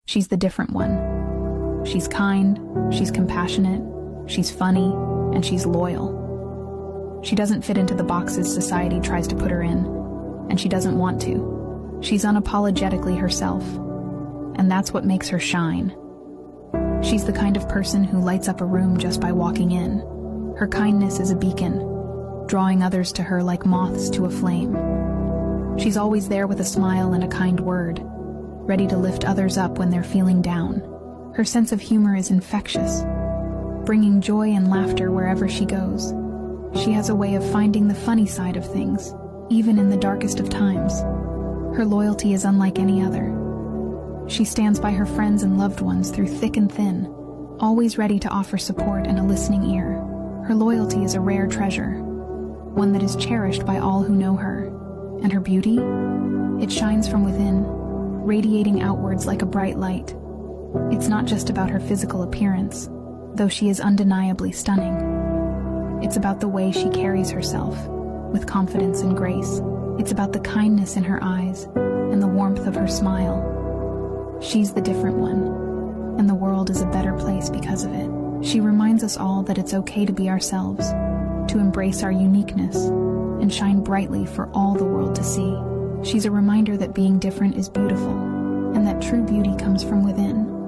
She's the different one. She's kind, she's compassionate, she's funny, and she's loyal. She doesn't fit into the boxes society tries to put her in, and she doesn't want to. She's unapologetically herself, and that's what makes her shine. She's the kind of person who lights up a room just by walking in. Her kindness is a beacon, drawing others to her like moths to a flame. She's always there with a smile and a kind word, ready to lift others up when they're feeling down. Her sense of humor is infectious, bringing joy and laughter wherever she goes. She has a way of finding the funny side of things, even in the darkest of times. Her loyalty is unlike any other. She stands by her friends and loved ones through thick and thin, always ready to offer support and a listening ear. Her loyalty is a rare treasure, one that is cherished by all who know her. And her beauty? It shines from within, radiating outwards like a bright light. It's not just about her physical appearance, though she is undeniably stunning. It's about the way she carries herself, with confidence and grace. It's about the kindness in her eyes and the warmth of her smile. She's the different one, and the world is a better place because of it. She reminds us all that it's okay to be ourselves, to embrace our uniqueness, and shine brightly for all the world to see. She's a reminder that being different is beautiful, and that true beauty comes from within.